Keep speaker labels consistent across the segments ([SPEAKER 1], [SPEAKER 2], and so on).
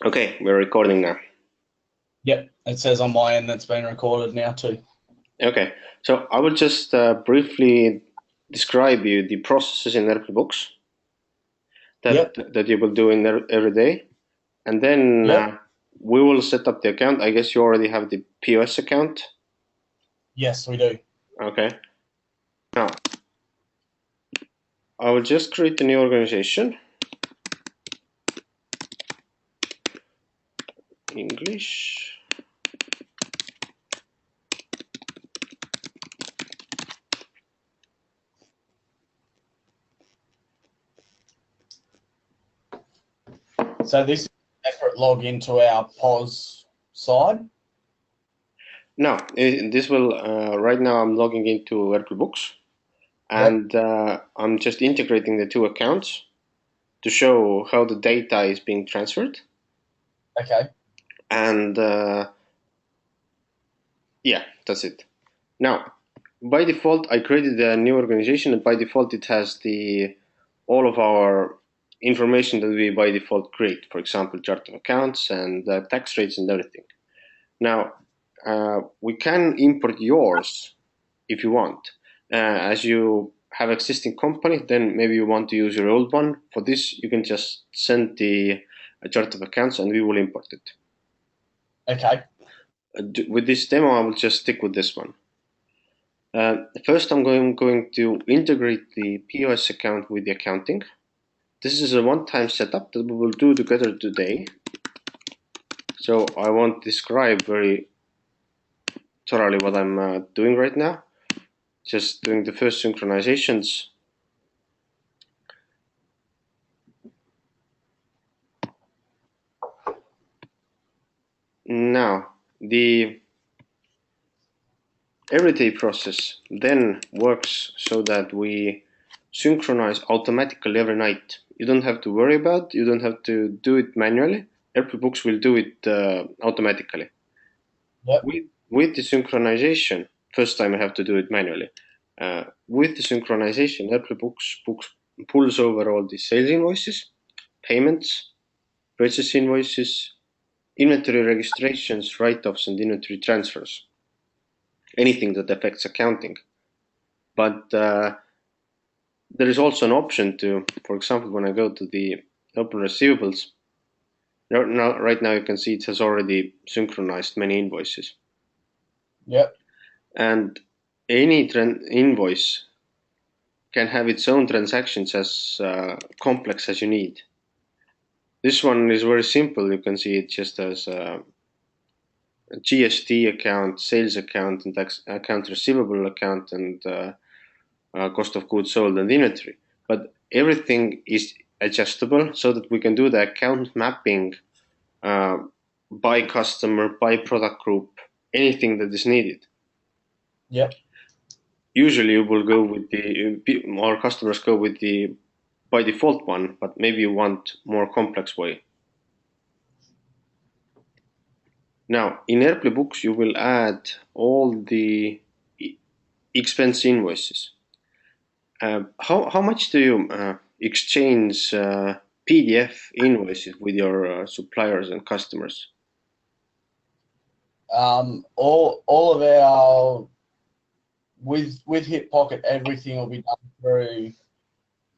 [SPEAKER 1] Okay, we're recording now.
[SPEAKER 2] Yep, it says on my end that's been recorded now too.
[SPEAKER 1] Okay, so I will just briefly describe you the processes in ERPLY books
[SPEAKER 2] Yep,
[SPEAKER 1] that you will do in every day, and then
[SPEAKER 2] yep,
[SPEAKER 1] we will set up the account. I guess you already have the POS account.
[SPEAKER 2] yes, we do.
[SPEAKER 1] Okay, now I will just create a new organization. English.
[SPEAKER 2] So this is a separate log into our POS side.
[SPEAKER 1] Now, this will right now I'm logging into ERPLY books,
[SPEAKER 2] Yep,
[SPEAKER 1] and I'm just integrating the two accounts to show how the data is being transferred.
[SPEAKER 2] okay,
[SPEAKER 1] And yeah, that's it. Now, by default, I created a new organization, and by default, it has the all of our information that we by default create. For example, chart of accounts and tax rates and everything. Now, we can import yours if you want. As you have existing company, then maybe you want to use your old one. For this, you can just send the chart of accounts, and we will import it.
[SPEAKER 2] okay,
[SPEAKER 1] With this demo, I will just stick with this one. First, I'm going to integrate the POS account with the accounting. This is a one-time setup that we will do together today. So I won't describe very thoroughly what I'm doing right now. Just doing the first synchronizations. Now, the everyday process then works so that we synchronize automatically every night. You don't have to worry about, you don't have to do it manually. ERPLY books will do it automatically.
[SPEAKER 2] yep,
[SPEAKER 1] With the synchronization, first time I have to do it manually. With the synchronization, ERPLY books pulls over all the sales invoices, payments, purchase invoices, inventory registrations, write-offs, and inventory transfers. Anything that affects accounting. But there is also an option to, for example, when I go to the open receivables, right now you can see it has already synchronized many invoices.
[SPEAKER 2] yep,
[SPEAKER 1] And any invoice can have its own transactions as complex as you need. This one is very simple. You can see it just as a GST account, sales account, and account receivable account, and cost of goods sold and inventory. But everything is adjustable so that we can do the account mapping uh, by customer, by product group, anything that is needed.
[SPEAKER 2] yep,
[SPEAKER 1] Usually you will go with our customers go with the by default one, but maybe you want more complex way. Now, in ERPLY books, you will add all the expense invoices. How much do you exchange PDF invoices with your suppliers and customers?
[SPEAKER 2] all of our with Hip Pocket, everything will be done through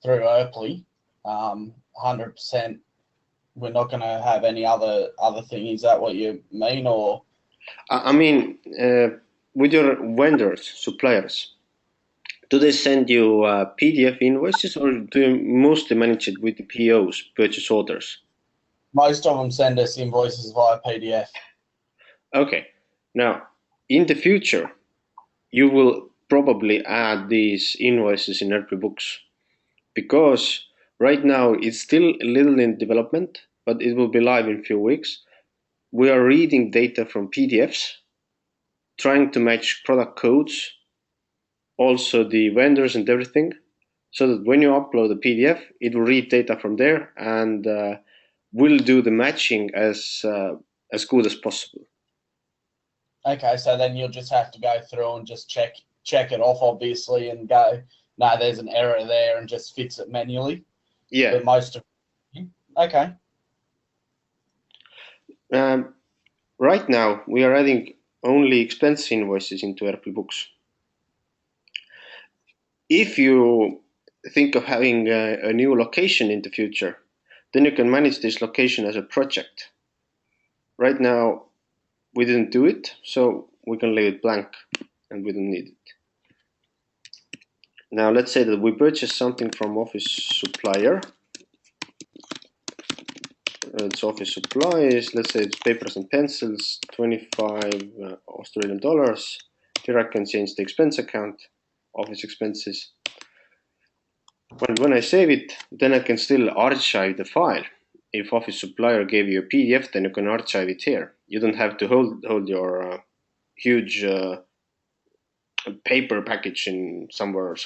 [SPEAKER 2] ERPLY. 100%. We're not going to have any other thing. Is that what you mean, or?
[SPEAKER 1] I mean, with your vendors, suppliers, do they send you PDF invoices or do you mostly manage it with the POs, purchase orders?
[SPEAKER 2] Most of them send us invoices via PDF.
[SPEAKER 1] Okay. Now, in the future, you will probably add these invoices in ERPLY books because right now it's still a little in development, but it will be live in a few weeks. We are reading data from PDFs, trying to match product codes, also the vendors and everything, so that when you upload a PDF, it will read data from there and will do the matching as good as possible.
[SPEAKER 2] Okay, so then you'll just have to go through and just check it off, obviously, and go, no, there's an error there, and just fix it manually.
[SPEAKER 1] Yeah.
[SPEAKER 2] But most of okay,
[SPEAKER 1] Right now, we are adding only expense invoices into ERPLY books. If you think of having a new location in the future, then you can manage this location as a project. Right now, we didn't do it, so we can leave it blank and we don't need it. Now let's say that we purchase something from office supplier. It's office supplies. Let's say it's papers and pencils, 25 Australian dollars. Here I can change the expense account, office expenses. When I save it, then I can still archive the file. If office supplier gave you a PDF, then you can archive it here. You don't have to hold your huge paper package in somewhere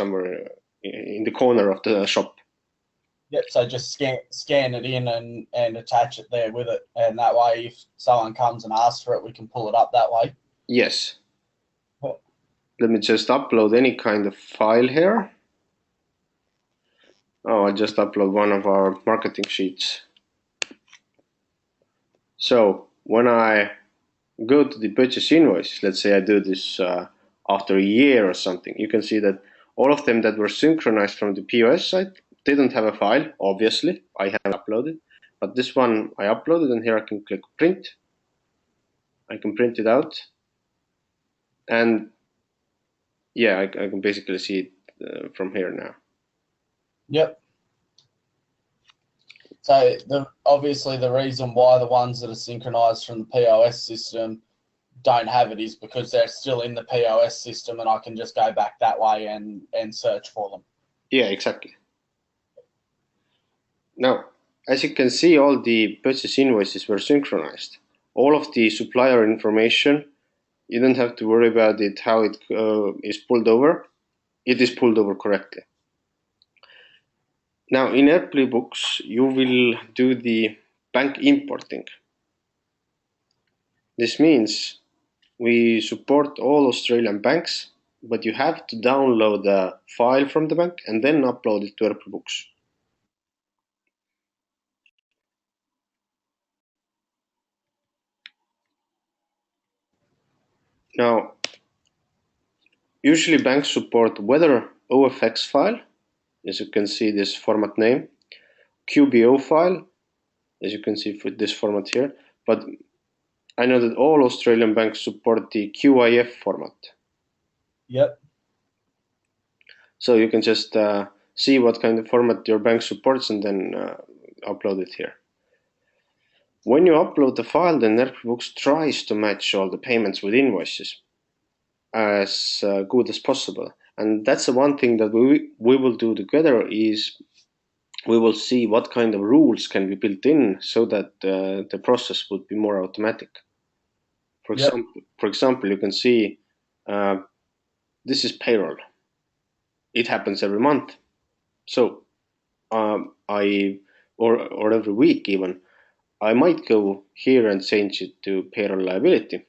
[SPEAKER 1] in the corner of the shop.
[SPEAKER 2] Yep, so just scan it in and attach it there with it. And that way, if someone comes and asks for it, we can pull it up that way.
[SPEAKER 1] Yes. Let me just upload any kind of file here. Oh, I just upload one of our marketing sheets. So when I go to the purchase invoice, let's say I do this after a year or something, you can see that all of them that were synchronized from the POS site, they don't have a file, obviously. I haven't uploaded, but this one I uploaded, and here I can click print. I can print it out, and yeah, I can basically see it from here now.
[SPEAKER 2] Yep. So obviously the reason why the ones that are synchronized from the POS system don't have it is because they're still in the POS system, and I can just go back that way and search for them.
[SPEAKER 1] Yeah, exactly. Now, as you can see, all the purchase invoices were synchronized. All of the supplier information, you don't have to worry about it, how it is pulled over. It is pulled over correctly. Now, in ERPLY books, you will do the bank importing. This means we support all Australian banks, but you have to download the file from the bank and then upload it to ERPLY books. Now, usually banks support whether OFX file, as you can see this format name, QBO file, as you can see for this format here, but I know that all Australian banks support the QIF format.
[SPEAKER 2] Yep.
[SPEAKER 1] So you can just see what kind of format your bank supports and then upload it here. When you upload the file, then ERPLY Books tries to match all the payments with invoices as good as possible. And that's the one thing that we will do together is we will see what kind of rules can be built in so that the process would be more automatic. For example, you can see this is payroll. It happens every month. So or every week even, I might go here and change it to payroll liability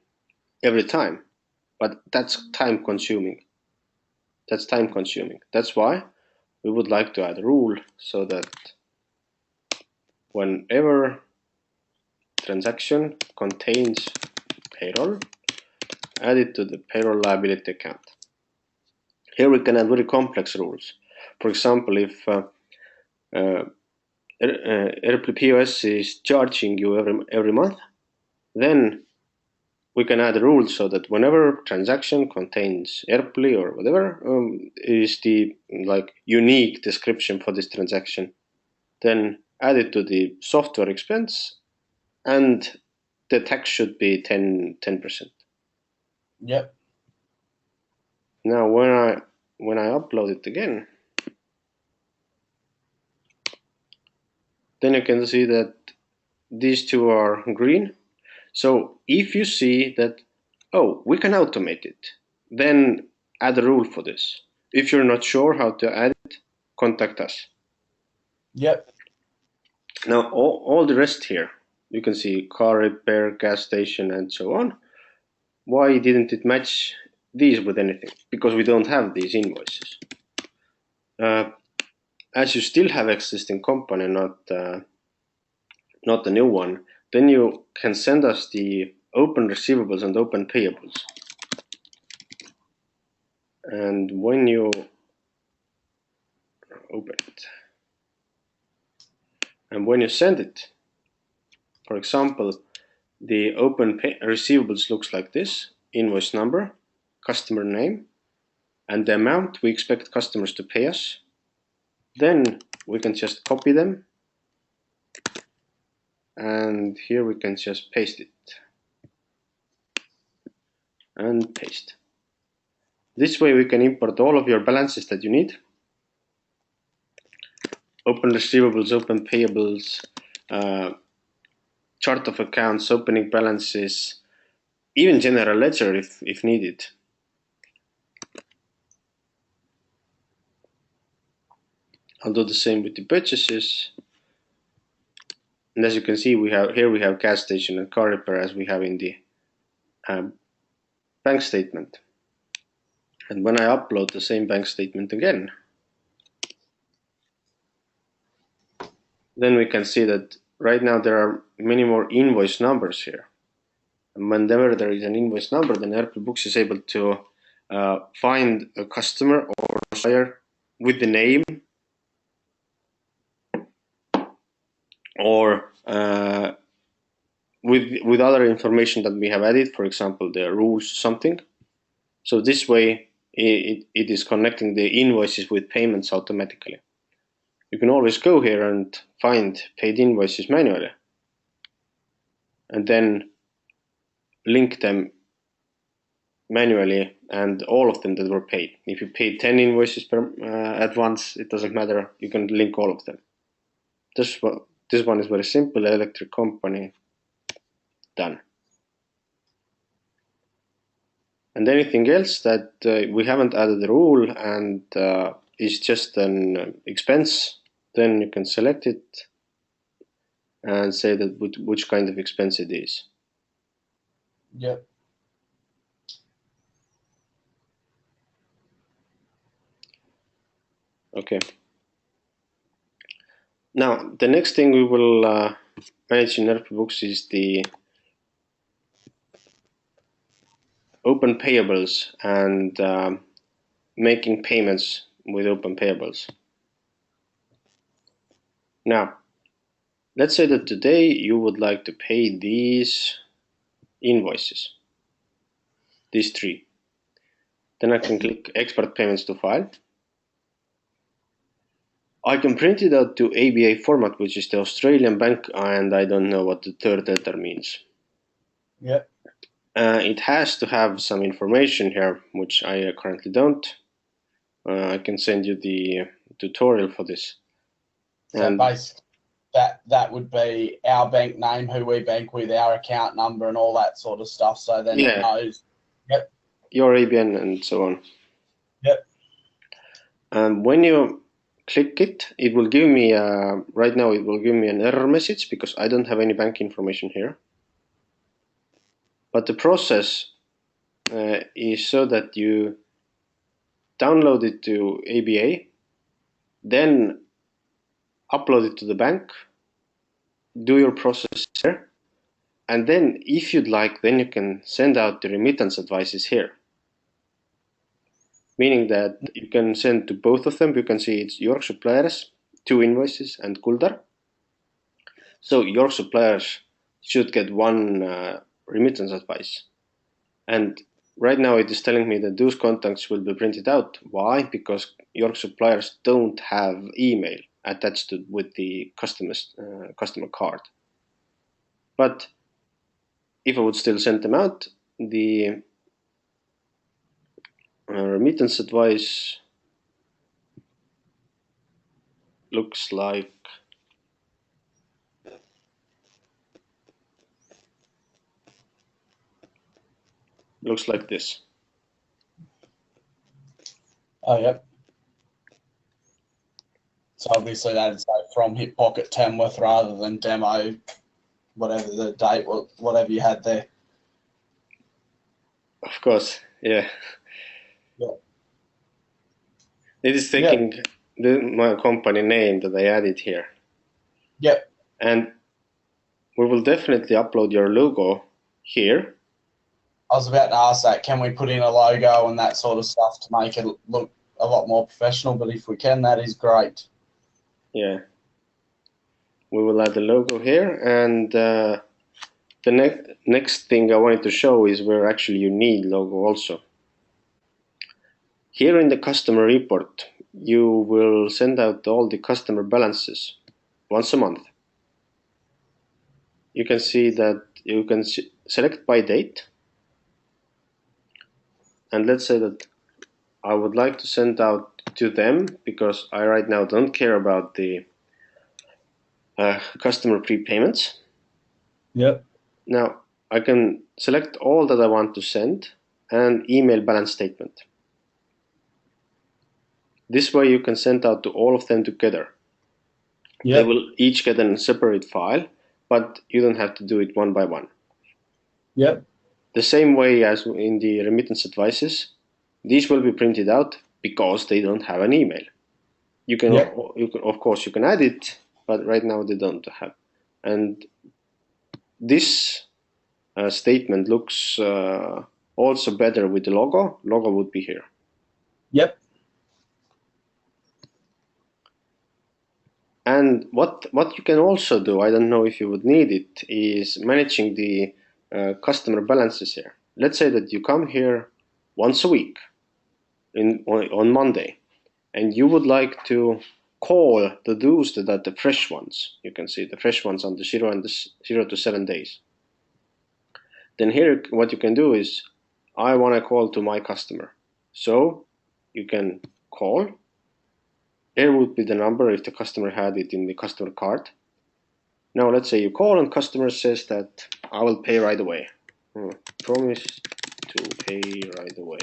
[SPEAKER 1] every time, but that's time consuming. That's why we would like to add a rule so that whenever transaction contains payroll, add it to the payroll liability account. Here we can add very complex rules. For example, if ERPLY POS is charging you every month, then we can add a rule so that whenever transaction contains ERPLY or whatever is the unique description for this transaction, then add it to the software expense, and the tax should be 10%.
[SPEAKER 2] Yep.
[SPEAKER 1] Now when I upload it again, then you can see that these two are green. So if you see that, oh, we can automate it, then add a rule for this. If you're not sure how to add it, contact us.
[SPEAKER 2] Yep.
[SPEAKER 1] Now all the rest here, you can see car repair, gas station, and so on. Why didn't it match these with anything? Because we don't have these invoices. As you still have existing company, not the new one, then you can send us the open receivables and open payables. And when you open it, and when you send it, for example, the open receivables looks like this: invoice number, customer name, and the amount we expect customers to pay us. Then we can just copy them, and here we can just paste it and paste. This way we can import all of your balances that you need: open receivables, open payables, chart of accounts, opening balances, even general ledger if needed. I'll do the same with the purchases. And as you can see, we have gas station and car repair as we have in the bank statement. And when I upload the same bank statement again, then we can see that right now there are many more invoice numbers here. And whenever there is an invoice number, then ERPLY Books is able to find a customer or supplier with the name, or with other information that we have added, for example, the rules, something. So this way it is connecting the invoices with payments automatically. You can always go here and find paid invoices manually, and then link them manually, and all of them that were paid. If you paid 10 invoices at once, it doesn't matter, you can link all of them. This one is very simple: electric company, done. And anything else that we haven't added a rule and is just an expense, then you can select it and say that which kind of expense it is.
[SPEAKER 2] Yep.
[SPEAKER 1] Okay. Now, the next thing we will manage in ERPLY Books is the open payables and making payments with open payables. Now, let's say that today you would like to pay these invoices, these three. Then I can click Export Payments to File. I can print it out to ABA format, which is the Australian bank, and I don't know what the third letter means.
[SPEAKER 2] Yep.
[SPEAKER 1] It has to have some information here, which I currently don't. I can send you the tutorial for this.
[SPEAKER 2] So basically, that would be our bank name, who we bank with, our account number, and all that sort of stuff. So then it knows. Yep.
[SPEAKER 1] Your ABN and so on.
[SPEAKER 2] Yep.
[SPEAKER 1] And when you click it, it will give me right now it will give me an error message because I don't have any bank information here. But the process is so that you download it to ABA, then upload it to the bank, do your process here, and then if you'd like, then you can send out the remittance advices here. Meaning that you can send to both of them. You can see it's York Suppliers, 2 invoices, and Kuldar. So York Suppliers should get 1 remittance advice. And right now it is telling me that those contacts will be printed out. Why? Because York Suppliers don't have email attached to with the customer card. But if I would still send them out, the remittance advice looks like this.
[SPEAKER 2] Oh, yep. So obviously that'd say from Hip Pocket Tamworth rather than demo, whatever the date, whatever you had there.
[SPEAKER 1] Of course, yeah.
[SPEAKER 2] Yeah.
[SPEAKER 1] It is taking my company name that I added here.
[SPEAKER 2] Yep.
[SPEAKER 1] And we will definitely upload your logo here.
[SPEAKER 2] I was about to ask that. Can we put in a logo and that sort of stuff to make it look a lot more professional? But if we can, that is great.
[SPEAKER 1] Yeah. We will add the logo here, and the next thing I wanted to show is where actually you need logo also. Here in the customer report, you will send out all the customer balances once a month. You can see that you can select by date, and let's say that I would like to send out to them because I right now don't care about the customer prepayments.
[SPEAKER 2] Yep.
[SPEAKER 1] Now I can select all that I want to send and email balance statement. This way you can send out to all of them together.
[SPEAKER 2] Yep.
[SPEAKER 1] They will each get a separate file, but you don't have to do it one by one.
[SPEAKER 2] Yep.
[SPEAKER 1] The same way as in the remittance advices, these will be printed out because they don't have an email. You can, of course, you can add it, but right now they don't have. And this statement looks also better with the logo. Logo would be here.
[SPEAKER 2] Yep.
[SPEAKER 1] And what you can also do, I don't know if you would need it, is managing the customer balances here. Let's say that you come here once a week on Monday, and you would like to call those that are the fresh ones. You can see the fresh ones on the 0 to 7 days. Then here what you can do is, I want to call to my customer. So you can call. There would be the number if the customer had it in the customer card. Now let's say you call and customer says that I will pay right away. Promise to pay right away.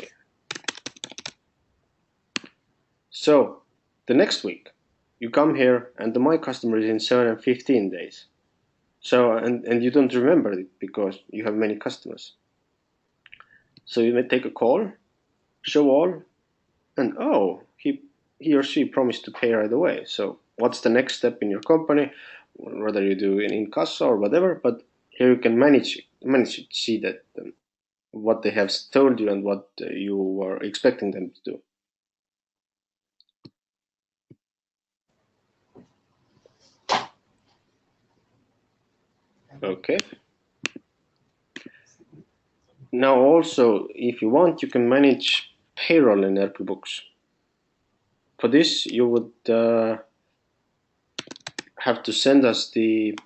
[SPEAKER 1] So the next week you come here and the my customer is in 7 and 15 days. So and you don't remember it because you have many customers. So you may take a call, show all, and oh, he or she promised to pay right away. So what's the next step in your company? Whether you do an in-casa or whatever, but here you can manage it, see that what they have told you and what you were expecting them to do. Okay. Now also, if you want, you can manage payroll in ERPLY books. For this, you would have to send us the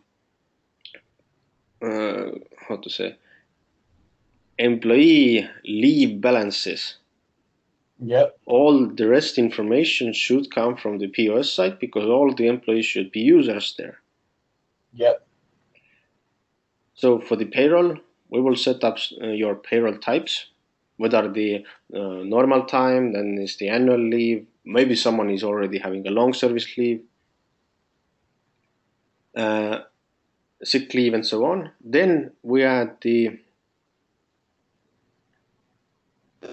[SPEAKER 1] how to say, employee leave balances.
[SPEAKER 2] Yep.
[SPEAKER 1] All the rest information should come from the POS site because all the employees should be users there.
[SPEAKER 2] Yep.
[SPEAKER 1] So for the payroll, we will set up your payroll types. What are the normal time, then is the annual leave, maybe someone is already having a long service leave, sick leave and so on. Then we add the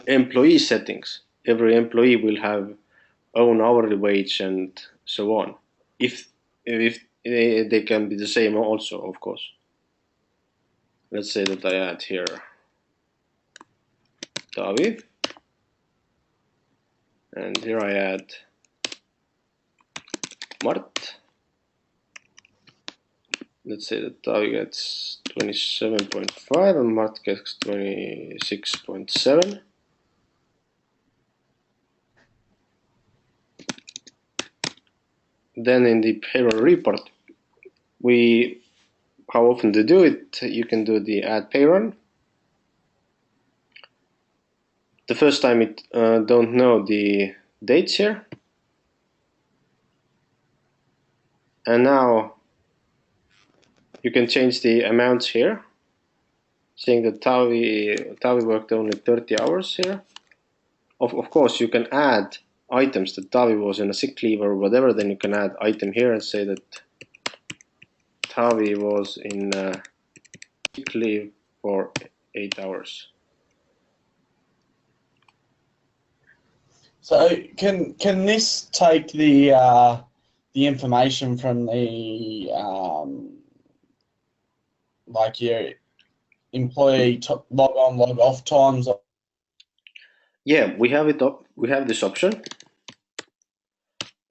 [SPEAKER 1] employee settings. Every employee will have own hourly wage and so on. If they can be the same also, of course. Let's say that I add here Tavi, and here I add Mart. Let's say that Tavi gets 27.5 and Mart gets 26.7. Then in the payroll report, how often to do it, you can do the add payroll. The first time it don't know the dates here. And now you can change the amounts here, saying that Tavi worked only 30 hours here. Of course, you can add items that Tavi was in a sick leave or whatever, then you can add item here and say that Tavi was in sick leave for 8 hours.
[SPEAKER 2] So can this take the information from the like your employee log on, log off times?
[SPEAKER 1] Yeah, we have it up. We have this option.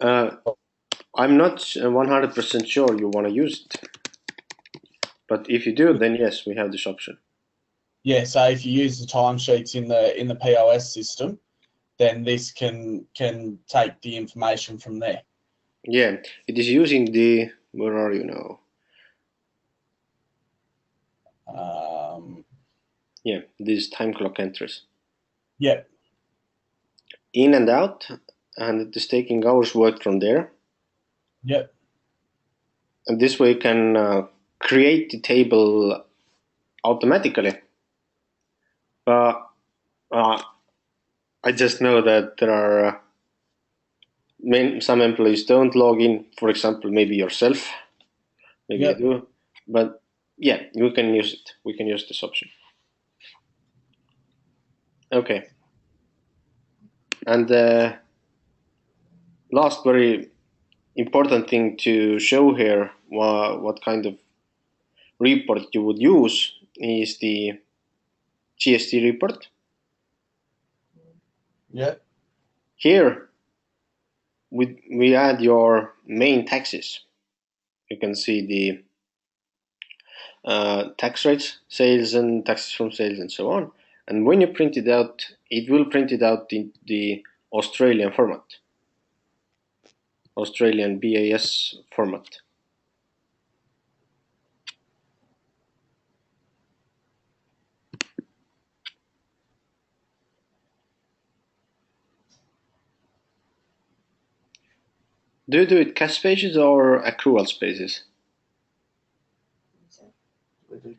[SPEAKER 1] I'm not 100% sure you want to use it, but if you do, then yes, we have this option.
[SPEAKER 2] Yeah, so if you use the timesheets in the POS system, then this can take the information from there.
[SPEAKER 1] Yeah, it is using the, where are you now? Yeah, these time clock entries.
[SPEAKER 2] Yep.
[SPEAKER 1] In and out, and it is taking hours worked from there.
[SPEAKER 2] Yep.
[SPEAKER 1] And this way you can create the table automatically. But I just know that there are some employees don't log in, for example, maybe yourself, maybe you
[SPEAKER 2] Yep.
[SPEAKER 1] do, but yeah, you can use it. We can use this option. Okay. And the last very important thing to show here, what kind of report you would use, is the GST report.
[SPEAKER 2] Yep.
[SPEAKER 1] Here, we add your main taxes. You can see the tax rates, sales and taxes from sales and so on. And when you print it out, it will print it out in the Australian format, Australian BAS format. Do you do it cash pages or accrual spaces?
[SPEAKER 2] We do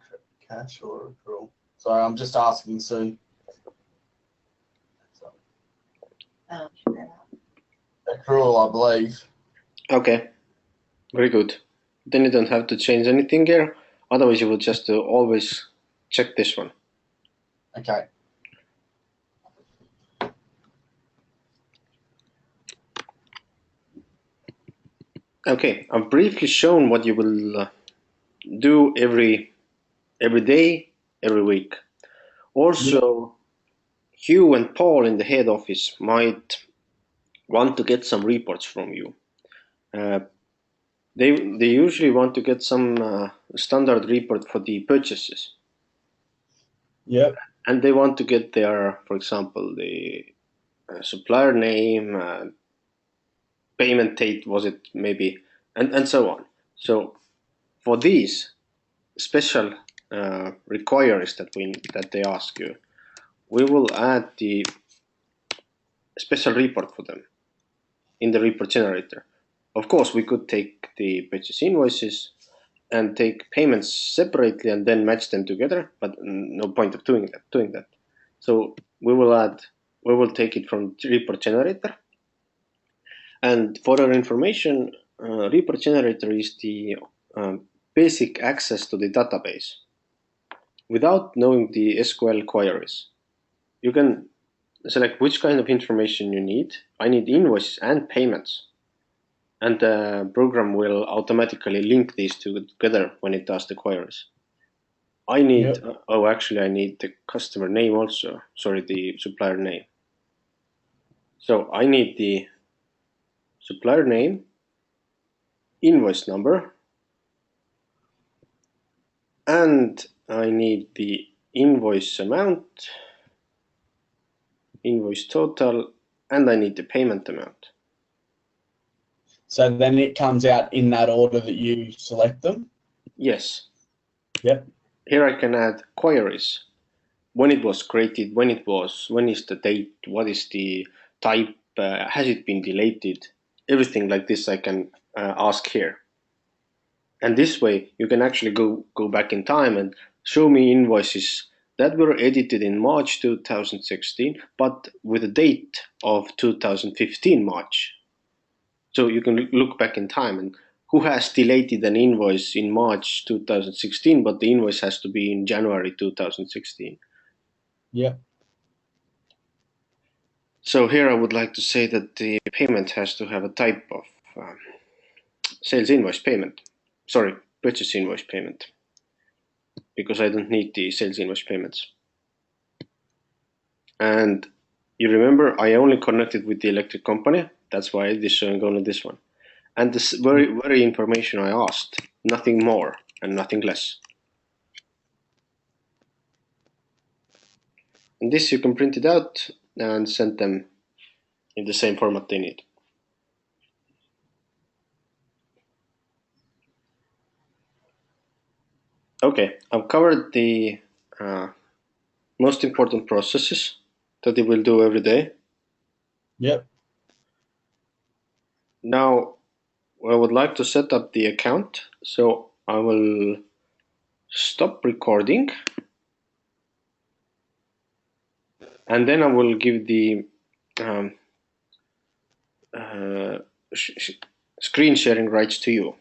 [SPEAKER 2] cash or accrual? Sorry, I'm just asking Sue. Accrual, I believe.
[SPEAKER 1] Okay, very good. Then you don't have to change anything here. Otherwise, you would just always check this one.
[SPEAKER 2] Okay.
[SPEAKER 1] Okay, I've briefly shown what you will do every day, every week. Also, Hugh and Paul in the head office might want to get some reports from you. They usually want to get some standard report for the purchases.
[SPEAKER 2] Yep.
[SPEAKER 1] And they want to get their, for example, the supplier name, payment date, was it maybe, and so on. So for these special requires that they ask you, we will add the special report for them in the report generator. Of course, we could take the purchase invoices and take payments separately and then match them together, but no point of doing that. So we will take it from the report generator. And for our information, report generator is the basic access to the database. Without knowing the SQL queries, you can select which kind of information you need. I need invoices and payments. And the program will automatically link these two together when it does the queries. I need, actually I need the customer name also, sorry, the supplier name. So I need the supplier name, invoice number, and I need the invoice amount, invoice total, and I need the payment amount.
[SPEAKER 2] So then it comes out in that order that you select them?
[SPEAKER 1] Yes.
[SPEAKER 2] Yep.
[SPEAKER 1] Here I can add queries. When it was created, when is the date, what is the type, has it been deleted? Everything like this I can ask here. And this way you can actually go back in time and show me invoices that were edited in March 2016, but with a date of 2015 March. So you can look back in time and who has deleted an invoice in March 2016, but the invoice has to be in January 2016.
[SPEAKER 2] Yeah.
[SPEAKER 1] So here I would like to say that the payment has to have a type of sales invoice payment. Sorry, purchase invoice payment. because I don't need the sales invoice payments. And you remember I only connected with the electric company. That's why it is showing only this one. And this very information I asked, nothing more and nothing less. And this you can print it out and send them in the same format they need. Okay, I've covered the most important processes that you will do every day.
[SPEAKER 2] Yep.
[SPEAKER 1] Now, I would like to set up the account, so I will stop recording, and then I will give the screen sharing rights to you.